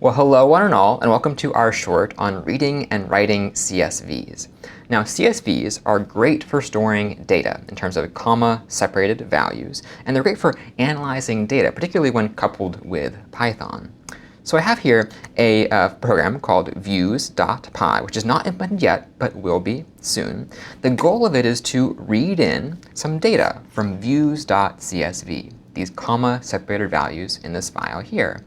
Well, hello one and all, and welcome to our short on reading and writing CSVs. Now, CSVs are great for storing data in terms of comma-separated values, and they're great for analyzing data, particularly when coupled with Python. So I have here a program called views.py, which is not implemented yet, but will be soon. The goal of it is to read in some data from views.csv, these comma-separated values in this file here.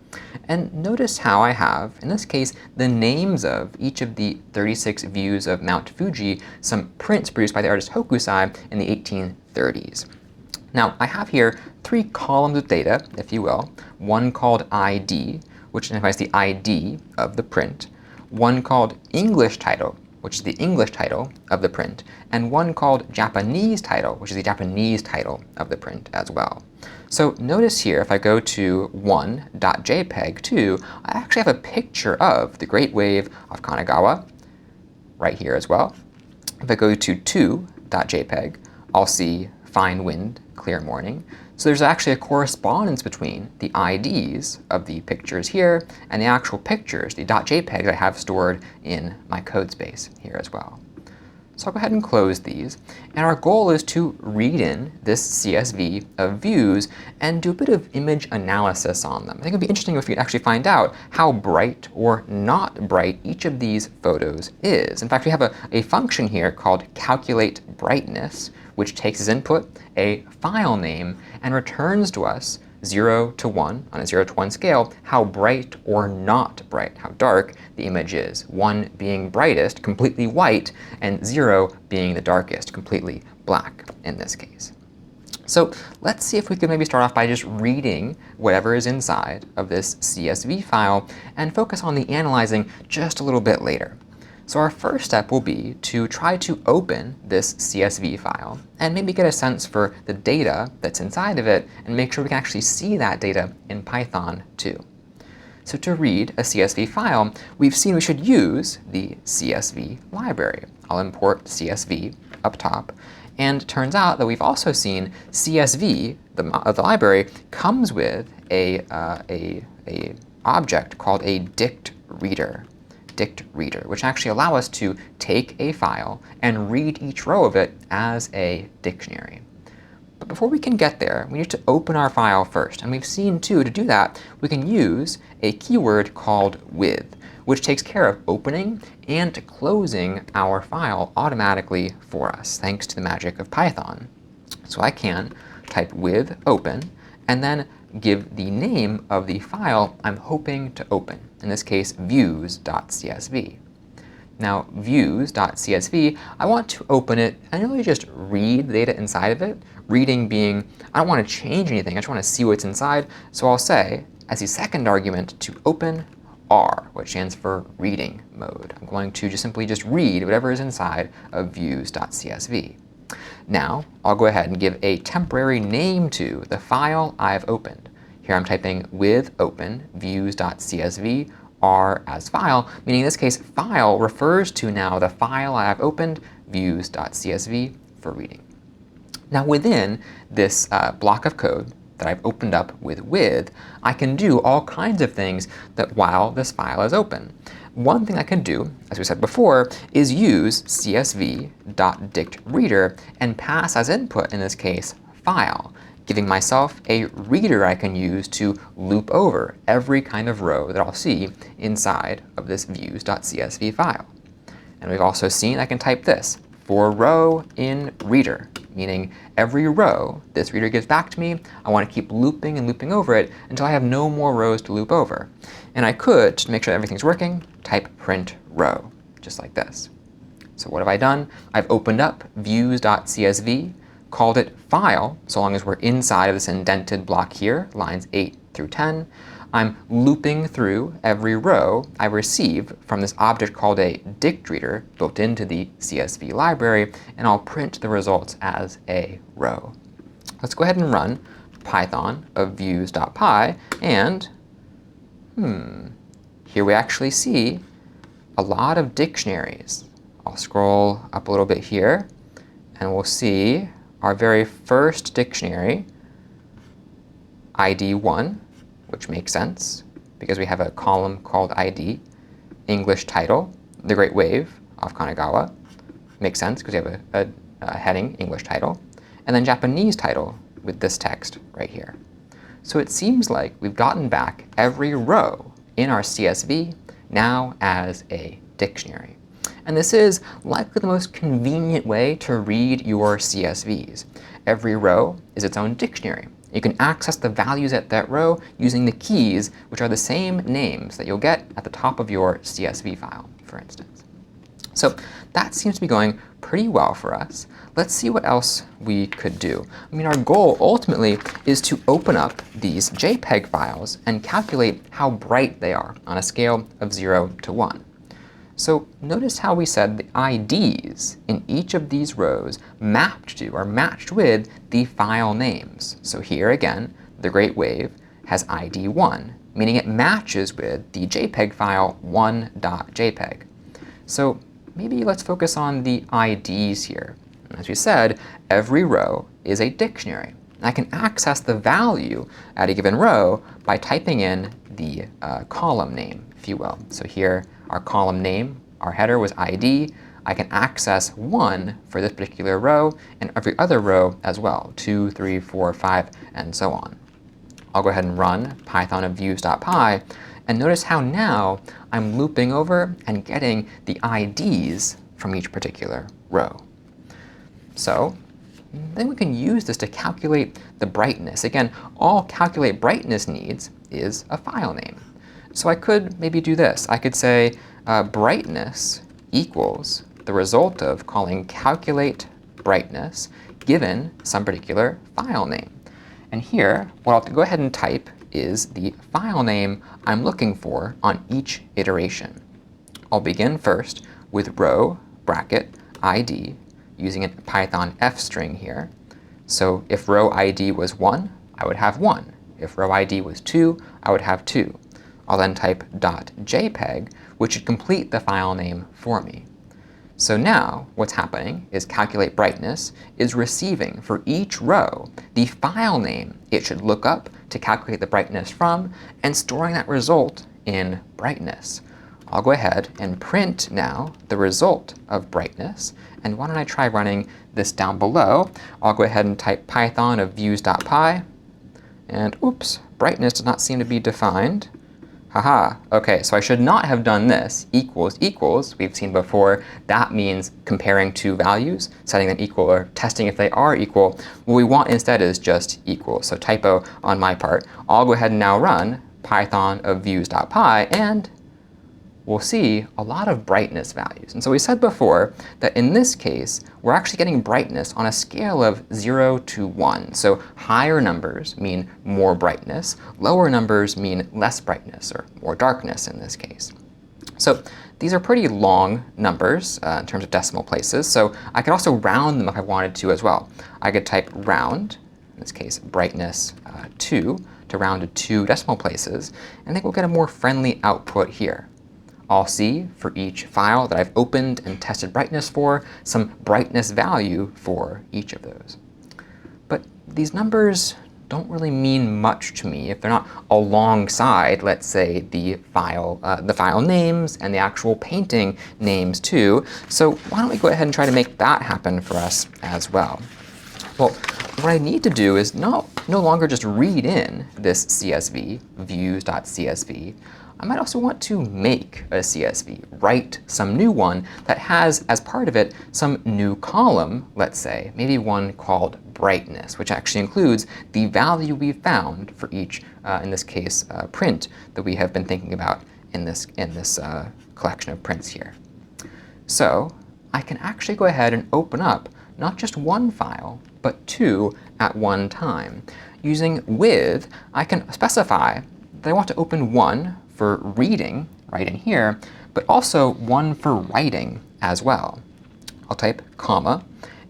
And notice how I have, in this case, the names of each of the 36 views of Mount Fuji, some prints produced by the artist Hokusai in the 1830s. Now, I have here three columns of data, if you will, one called ID, which identifies the ID of the print, one called English title, which is the English title of the print, and one called Japanese title, which is the Japanese title of the print as well. So notice here, if I go to 1.jpg 2, I actually have a picture of the Great Wave of Kanagawa right here as well. If I go to 2.jpg, I'll see fine wind, clear morning. So there's actually a correspondence between the IDs of the pictures here and the actual pictures, the .jpegs I have stored in my code space here as well. So I'll go ahead and close these. And our goal is to read in this CSV of views and do a bit of image analysis on them. I think it would be interesting if we could actually find out how bright or not bright each of these photos is. In fact, we have a function here called calculate brightness, which takes as input a file name and returns to us 0 to 1 on a 0 to 1 scale, how bright or not bright, how dark the image is. 1 being brightest, completely white, and 0 being the darkest, completely black in this case. So let's see if we could maybe start off by just reading whatever is inside of this CSV file and focus on the analyzing just a little bit later. So our first step will be to try to open this CSV file and maybe get a sense for the data that's inside of it and make sure we can actually see that data in Python too. So to read a CSV file, we've seen we should use the CSV library. I'll import CSV up top. And it turns out that we've also seen CSV, the library, comes with a object called a dict reader, which actually allow us to take a file and read each row of it as a dictionary. But before we can get there, we need to open our file first. And we've seen, too, to do that, we can use a keyword called with, which takes care of opening and closing our file automatically for us, thanks to the magic of Python. So I can type with open and then give the name of the file I'm hoping to open, in this case, views.csv. Now, views.csv, I want to open it and really just read the data inside of it. Reading being, I don't want to change anything, I just want to see what's inside. So I'll say, as the second argument, to open R, which stands for reading mode. I'm going to simply read whatever is inside of views.csv. Now, I'll go ahead and give a temporary name to the file I've opened. Here I'm typing with open views.csv, R as file, meaning in this case, file refers to now the file I have opened, views.csv, for reading. Now within this block of code that I've opened up with, I can do all kinds of things that while this file is open. One thing I can do, as we said before, is use csv.dictReader and pass as input, in this case, file, giving myself a reader I can use to loop over every kind of row that I'll see inside of this views.csv file. And we've also seen I can type this, for row in reader, meaning every row this reader gives back to me, I want to keep looping and looping over it until I have no more rows to loop over. And I could, to make sure everything's working, type print row, just like this. So what have I done? I've opened up views.csv, called it file, so long as we're inside of this indented block here, lines 8 through 10. I'm looping through every row I receive from this object called a dict reader built into the CSV library, and I'll print the results as a row. Let's go ahead and run Python of views.py, and here we actually see a lot of dictionaries. I'll scroll up a little bit here, and we'll see our very first dictionary, ID 1, which makes sense. because we have a column called ID, English title, The Great Wave off Kanagawa. Makes sense because we have a heading, English title, and then Japanese title with this text right here. So it seems like we've gotten back every row in our CSV now as a dictionary. And this is likely the most convenient way to read your CSVs. Every row is its own dictionary. You can access the values at that row using the keys, which are the same names that you'll get at the top of your CSV file, for instance. So that seems to be going pretty well for us. Let's see what else we could do. I mean, our goal ultimately is to open up these JPEG files and calculate how bright they are on a scale of 0 to 1. So notice how we said the IDs in each of these rows mapped to or matched with the file names. So here again, the Great Wave has ID 1, meaning it matches with the JPEG file 1.jpg. So maybe let's focus on the IDs here. As we said, every row is a dictionary. I can access the value at a given row by typing in the column name, if you will. So here, our column name, our header was ID. I can access 1 for this particular row and every other row as well, 2, 3, 4, 5, and so on. I'll go ahead and run python of views.py, and notice how now I'm looping over and getting the IDs from each particular row. So then we can use this to calculate the brightness. Again, all calculate brightness needs is a file name. So I could maybe do this. I could say brightness equals the result of calling calculate brightness given some particular file name. And here, what I'll have to go ahead and type is the file name I'm looking for on each iteration. I'll begin first with row bracket ID using a Python f string here. So if row ID was 1, I would have 1. If row ID was 2, I would have 2. I'll then type .jpg, which should complete the file name for me. So now what's happening is calculate brightness is receiving for each row the file name it should look up to calculate the brightness from and storing that result in brightness. I'll go ahead and print now the result of brightness. And why don't I try running this down below? I'll go ahead and type python of views.py. And oops, brightness does not seem to be defined. Haha, OK, so I should not have done this, equals equals. We've seen before that means comparing two values, setting them equal or testing if they are equal. What we want instead is just equal. So typo on my part. I'll go ahead and now run python of views.py, and we'll see a lot of brightness values. And so we said before that in this case, we're actually getting brightness on a scale of 0 to 1. So higher numbers mean more brightness. Lower numbers mean less brightness, or more darkness in this case. So these are pretty long numbers in terms of decimal places. So I could also round them if I wanted to as well. I could type round, in this case brightness 2, to round to 2 decimal places. And I think we'll get a more friendly output here. I'll see for each file that I've opened and tested brightness for some brightness value for each of those. But these numbers don't really mean much to me if they're not alongside, let's say, the file names and the actual painting names too. So why don't we go ahead and try to make that happen for us as well? Well, what I need to do is no longer just read in this CSV, views.csv. I might also want to make a CSV, write some new one that has, as part of it, some new column, let's say, maybe one called brightness, which actually includes the value we've found for each, in this case, print that we have been thinking about in this collection of prints here. So I can actually go ahead and open up not just one file, but 2 at one time. Using with, I can specify that I want to open one for reading, right in here, but also one for writing as well. I'll type comma,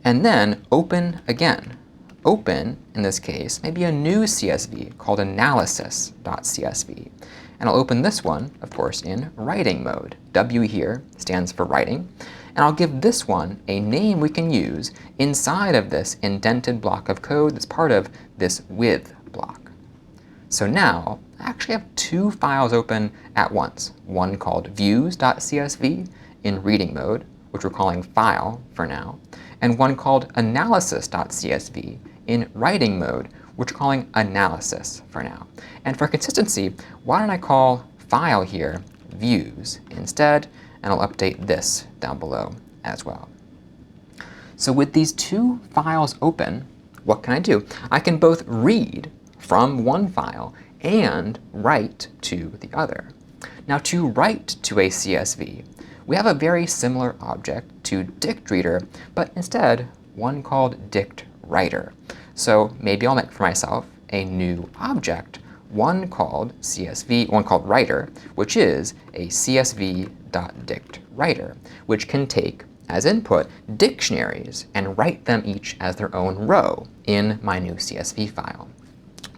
and then open again. Open, in this case, maybe a new CSV called analysis.csv. And I'll open this one, of course, in writing mode. W here stands for writing. And I'll give this one a name we can use inside of this indented block of code that's part of this with block. So now I actually have 2 two files open at once, one called views.csv in reading mode, which we're calling file for now, and one called analysis.csv in writing mode, which we're calling analysis for now. And for consistency, why don't I call file here views instead, and I'll update this down below as well. So with these two files open, what can I do? I can both read from one file and write to the other. Now, to write to a CSV, we have a very similar object to dictReader, but instead one called dictWriter. So maybe I'll make for myself a new object, one called writer, which is a CSV.dictWriter, which can take as input dictionaries and write them each as their own row in my new CSV file.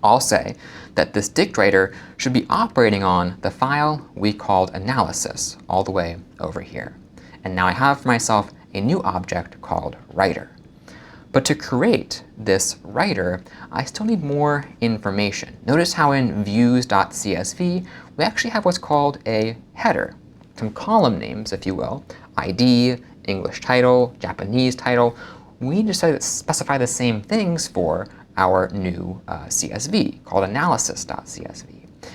I'll say that this dictWriter should be operating on the file we called analysis all the way over here. And now I have for myself a new object called writer. But to create this writer, I still need more information. Notice how in views.csv, we actually have what's called a header, some column names, if you will, ID, English title, Japanese title. We need to specify the same things for our new CSV called analysis.csv.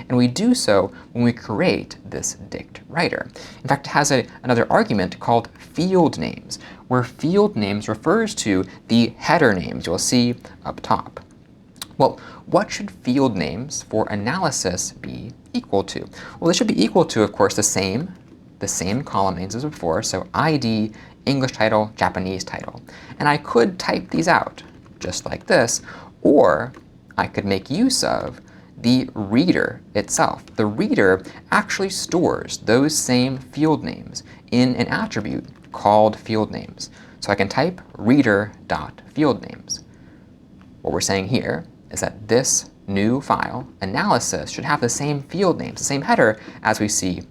And we do so when we create this dictWriter. In fact, it has another argument called field names, where field names refers to the header names you'll see up top. Well, what should field names for analysis be equal to? Well, they should be equal to, of course, the same column names as before, so ID, English title, Japanese title. And I could type these out just like this, or I could make use of the reader itself. The reader actually stores those same field names in an attribute called field names. So I can type reader.fieldnames. What we're saying here is that this new file, analysis, should have the same field names, the same header as we see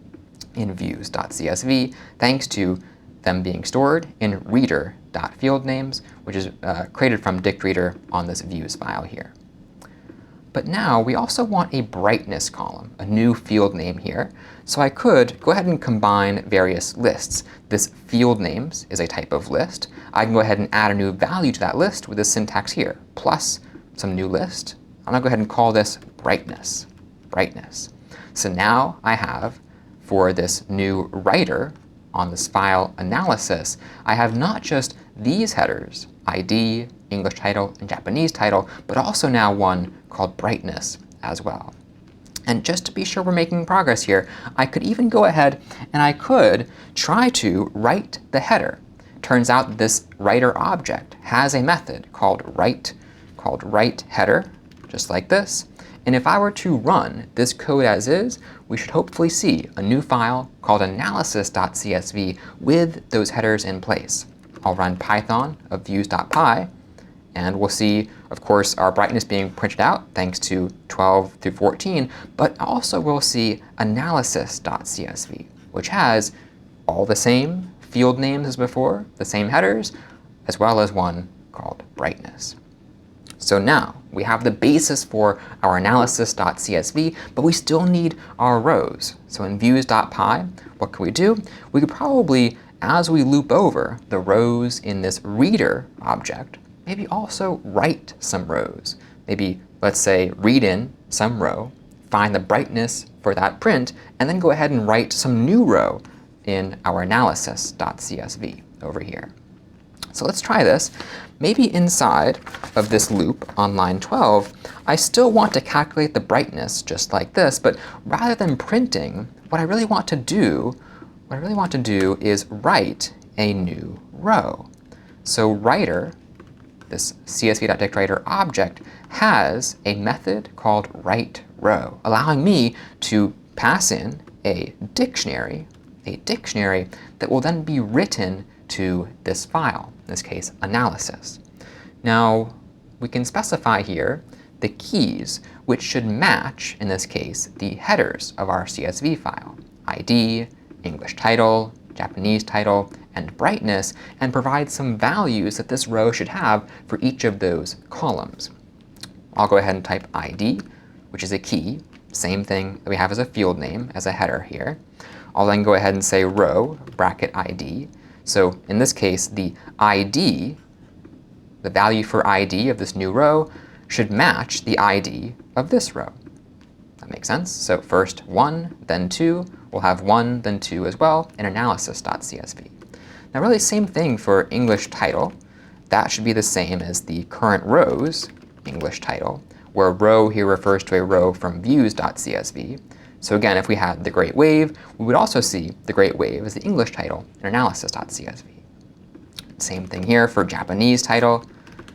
in views.csv, thanks to them being stored in reader.fieldnames, which is created from dictReader on this views file here. But now we also want a brightness column, a new field name here. So I could go ahead and combine various lists. This field names is a type of list. I can go ahead and add a new value to that list with this syntax here, plus some new list. I'm going to go ahead and call this brightness. So now I have, for this new writer on this file analysis, I have not just these headers, ID, English title, and Japanese title, but also now one called brightness as well. And just to be sure we're making progress here, I could even go ahead and I could try to write the header. Turns out this writer object has a method called write header, just like this. And if I were to run this code as is, we should hopefully see a new file called analysis.csv with those headers in place. I'll run python of views.py, and we'll see, of course, our brightness being printed out thanks to 12 through 14, but also we'll see analysis.csv, which has all the same field names as before, the same headers, as well as one called brightness. So now we have the basis for our analysis.csv, but we still need our rows. So in views.py, what can we do? We could probably, as we loop over the rows in this reader object, maybe also write some rows. Maybe, let's say, read in some row, find the brightness for that print, and then go ahead and write some new row in our analysis.csv over here. So let's try this. Maybe inside of this loop on line 12, I still want to calculate the brightness just like this, but rather than printing, what I really want to do is write a new row. So writer, this csv.dictWriter object, has a method called writeRow, allowing me to pass in a dictionary that will then be written to this file, in this case, analysis. Now, we can specify here the keys, which should match, in this case, the headers of our CSV file, ID, English title, Japanese title, and brightness, and provide some values that this row should have for each of those columns. I'll go ahead and type ID, which is a key, same thing that we have as a field name, as a header here. I'll then go ahead and say row, bracket ID. So in this case, the ID, the value for ID of this new row, should match the ID of this row. That makes sense? So first 1, then 2. We'll have 1, then 2 as well in analysis.csv. Now really same thing for English title. That should be the same as the current row's English title, where row here refers to a row from views.csv. So again, if we had the Great Wave, we would also see the Great Wave as the English title in analysis.csv. Same thing here for Japanese title.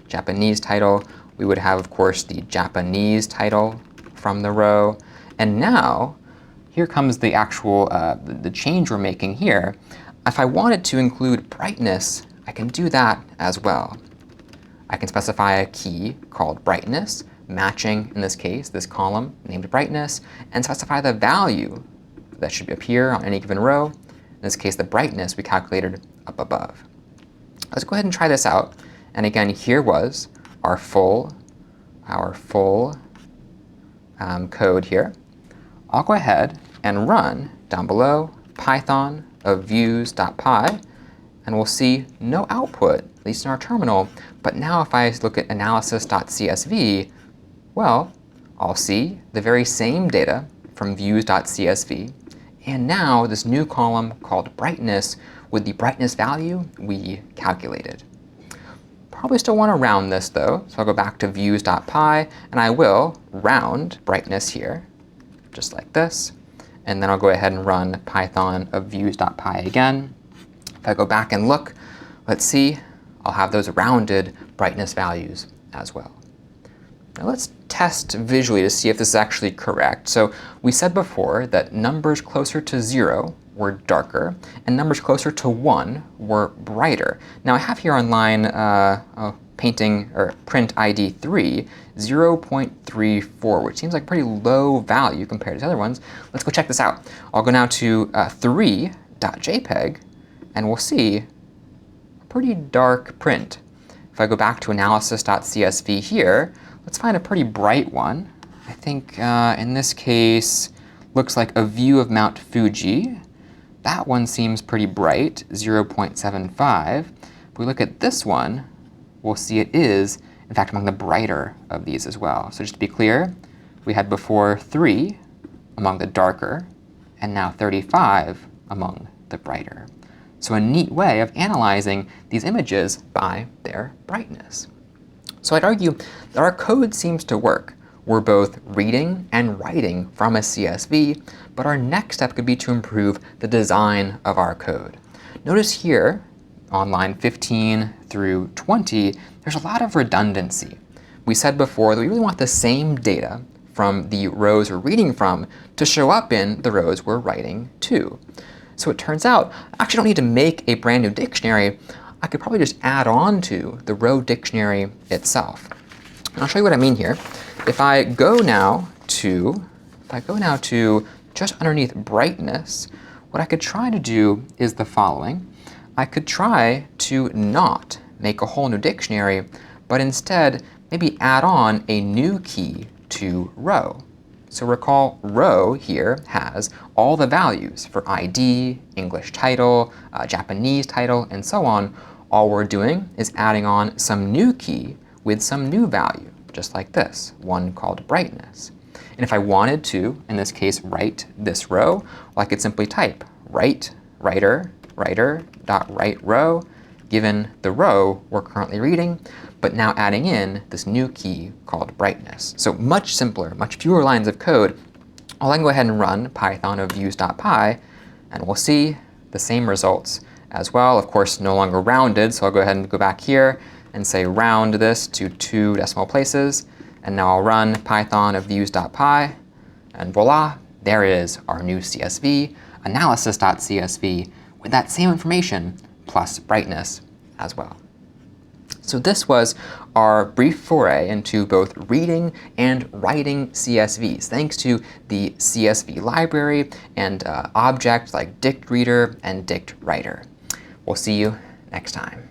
Japanese title, we would have, of course, the Japanese title from the row. And now, here comes the actual the change we're making here. If I wanted to include brightness, I can do that as well. I can specify a key called brightness, matching, in this case, this column named brightness, and specify the value that should appear on any given row. In this case, the brightness we calculated up above. Let's go ahead and try this out. And again, here was our full code here. I'll go ahead and run down below Python of views.py, and we'll see no output, at least in our terminal. But now if I look at analysis.csv, well, I'll see the very same data from views.csv, and now this new column called brightness with the brightness value we calculated. Probably still want to round this though, so I'll go back to views.py, and I will round brightness here, just like this. And then I'll go ahead and run Python of views.py again. If I go back and look, let's see, I'll have those rounded brightness values as well. Now let's test visually to see if this is actually correct. So we said before that numbers closer to 0 were darker, and numbers closer to 1 were brighter. Now I have here on line print ID 3, 0.34, which seems like a pretty low value compared to the other ones. Let's go check this out. I'll go now to 3.jpg, and we'll see a pretty dark print. If I go back to analysis.csv here, let's find a pretty bright one. I think in this case, looks like a view of Mount Fuji. That one seems pretty bright, 0.75. If we look at this one, we'll see it is, in fact, among the brighter of these as well. So just to be clear, we had before 3 among the darker, and now 35 among the brighter. So a neat way of analyzing these images by their brightness. So I'd argue that our code seems to work. We're both reading and writing from a CSV, but our next step could be to improve the design of our code. Notice here, on line 15 through 20, there's a lot of redundancy. We said before that we really want the same data from the rows we're reading from to show up in the rows we're writing to. So it turns out, I actually don't need to make a brand new dictionary. I could probably just add on to the row dictionary itself. And I'll show you what I mean here. If I go now to just underneath brightness, what I could try to do is the following. I could try to not make a whole new dictionary, but instead maybe add on a new key to row. So recall row here has all the values for ID, English title, Japanese title, and so on. All we're doing is adding on some new key with some new value, just like this, one called brightness. And if I wanted to, in this case, write this row, well, I could simply type write writer.write row, given the row we're currently reading, but now adding in this new key called brightness. So much simpler, much fewer lines of code. I'll then go ahead and run Python of views.py, and we'll see the same results as well. Of course, no longer rounded, so I'll go ahead and go back here and say round this to 2 decimal places. And now I'll run Python of views.py, and voila, there is our new CSV, analysis.csv, with that same information plus brightness as well. So this was our brief foray into both reading and writing CSVs, thanks to the CSV library and objects like dict reader and dict writer. We'll see you next time.